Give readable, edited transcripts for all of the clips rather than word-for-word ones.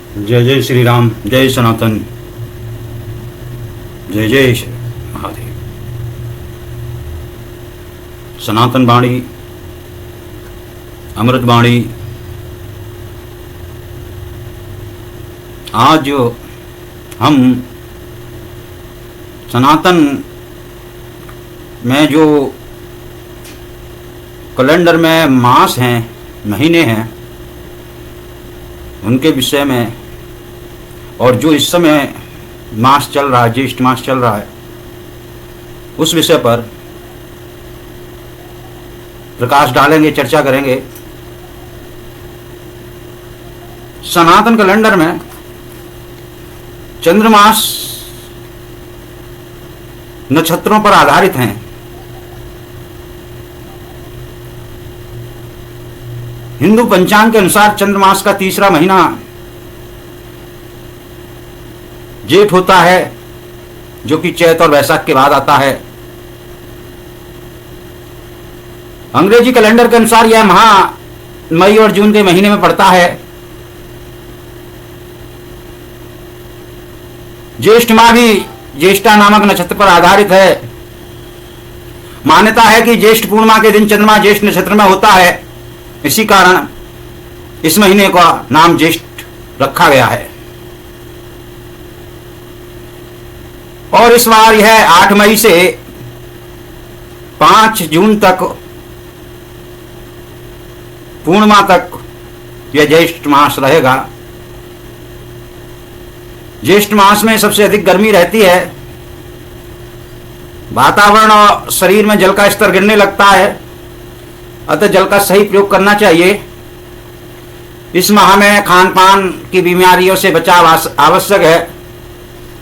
जय जय श्री राम, जय सनातन, जय जय श्री महादेव। सनातन वाणी, अमृत वाणी। आज जो हम सनातन में जो कैलेंडर में मास हैं, महीने हैं, उनके विषय में, और जो इस समय मास चल रहा है, ज्येष्ठ मास चल रहा है, उस विषय पर प्रकाश डालेंगे, चर्चा करेंगे। सनातन कैलेंडर में चंद्रमास नक्षत्रों पर आधारित हैं। हिंदू पंचांग के अनुसार चंद्रमास का तीसरा महीना जेठ होता है, जो कि चैत और वैशाख के बाद आता है। अंग्रेजी कैलेंडर के अनुसार यह माह मई और जून के महीने में पड़ता है। ज्येष्ठ माह भी ज्येष्ठा नामक नक्षत्र पर आधारित है। मान्यता है कि ज्येष्ठ पूर्णिमा के दिन चंद्रमा ज्येष्ठ नक्षत्र में होता है, इसी कारण इस महीने का नाम ज्येष्ठ रखा गया है। और इस बार यह 8 मई से 5 जून तक, पूर्णिमा तक यह ज्येष्ठ मास रहेगा। ज्येष्ठ मास में सबसे अधिक गर्मी रहती है। वातावरण और शरीर में जल का स्तर गिरने लगता है, अतः जल का सही प्रयोग करना चाहिए। इस माह में खान पान की बीमारियों से बचाव आवश्यक है।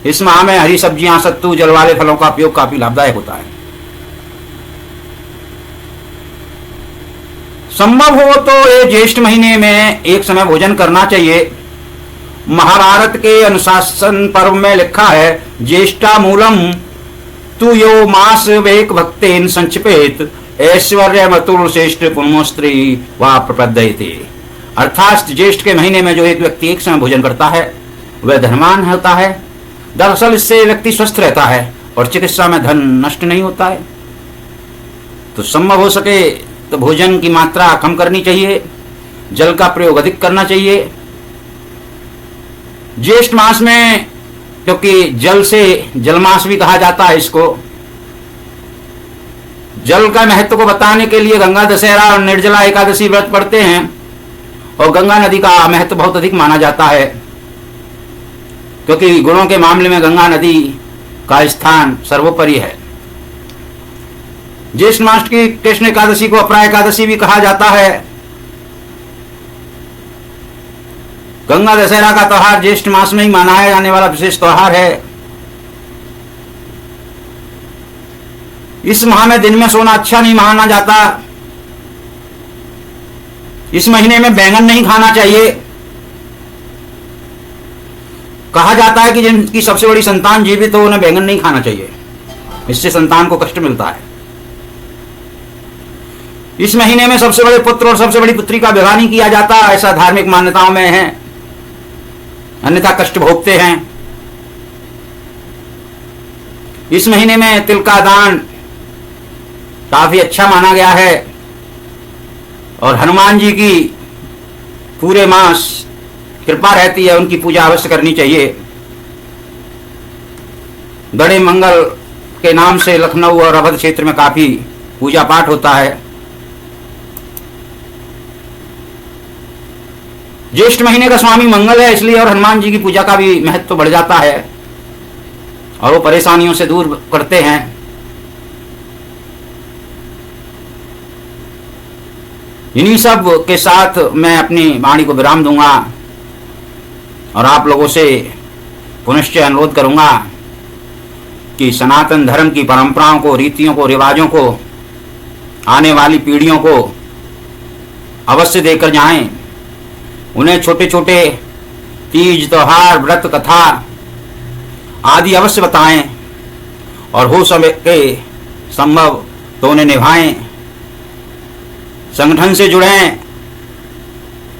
इस माह में हरी सब्जियां, सत्तू, जल वाले फलों का उपयोग काफी लाभदायक होता है। संभव हो तो ये ज्येष्ठ महीने में एक समय भोजन करना चाहिए। महाभारत के अनुशासन पर्व में लिखा है, ज्येष्ठा मूलम तु यो मास वेक भक्तेन संक्षिपेत ऐश्वर्य मतुल श्रेष्ठ पुण्योस्त्री व प्रपद्यते। अर्थात ज्येष्ठ के महीने में जो एक व्यक्ति एक समय भोजन करता है वह धनवान होता है। दरअसल इससे व्यक्ति स्वस्थ रहता है और चिकित्सा में धन नष्ट नहीं होता है। तो संभव हो सके तो भोजन की मात्रा कम करनी चाहिए, जल का प्रयोग अधिक करना चाहिए। ज्येष्ठ मास में, क्योंकि जल से जलमास भी कहा जाता है इसको, जल का महत्व को बताने के लिए गंगा दशहरा और निर्जला एकादशी व्रत पढ़ते हैं। और गंगा नदी का महत्व बहुत अधिक माना जाता है, क्योंकि गुणों के मामले में गंगा नदी का स्थान सर्वोपरि है। ज्येष्ठ मास की कृष्ण एकादशी को अपरा एकादशी भी कहा जाता है। गंगा दशहरा का त्योहार ज्येष्ठ मास में ही मनाया जाने वाला विशेष त्योहार है। इस माह में दिन में सोना अच्छा नहीं माना जाता। इस महीने में बैंगन नहीं खाना चाहिए। कहा जाता है कि जिनकी सबसे बड़ी संतान जीवित हो उन्हें बैंगन नहीं खाना चाहिए, इससे संतान को कष्ट मिलता है। इस महीने में सबसे बड़े पुत्र और सबसे बड़ी पुत्री का विवाह नहीं किया जाता, ऐसा धार्मिक मान्यताओं में है, अन्यथा कष्ट भोगते हैं। इस महीने में तिल का दान काफी अच्छा माना गया है। और हनुमान जी की पूरे मास कृपा रहती है, उनकी पूजा अवश्य करनी चाहिए। बड़े मंगल के नाम से लखनऊ और अवध क्षेत्र में काफी पूजा पाठ होता है। ज्येष्ठ महीने का स्वामी मंगल है, इसलिए और हनुमान जी की पूजा का भी महत्व बढ़ जाता है और वो परेशानियों से दूर करते हैं। इन्हीं सब के साथ मैं अपनी वाणी को विराम दूंगा और आप लोगों से पुनश्च अनुरोध करूंगा कि सनातन धर्म की परंपराओं को, रीतियों को, रिवाजों को आने वाली पीढ़ियों को अवश्य देकर जाएं। उन्हें छोटे छोटे तीज, त्योहार, व्रत, कथा आदि अवश्य बताएं और हो सके संभव तो उन्हें निभाएं। संगठन से जुड़ें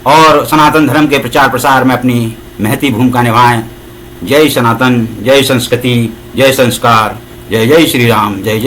और सनातन धर्म के प्रचार प्रसार में अपनी महती भूमिका निभाएं। जय सनातन, जय संस्कृति, जय संस्कार, जय जय श्री राम, जय जय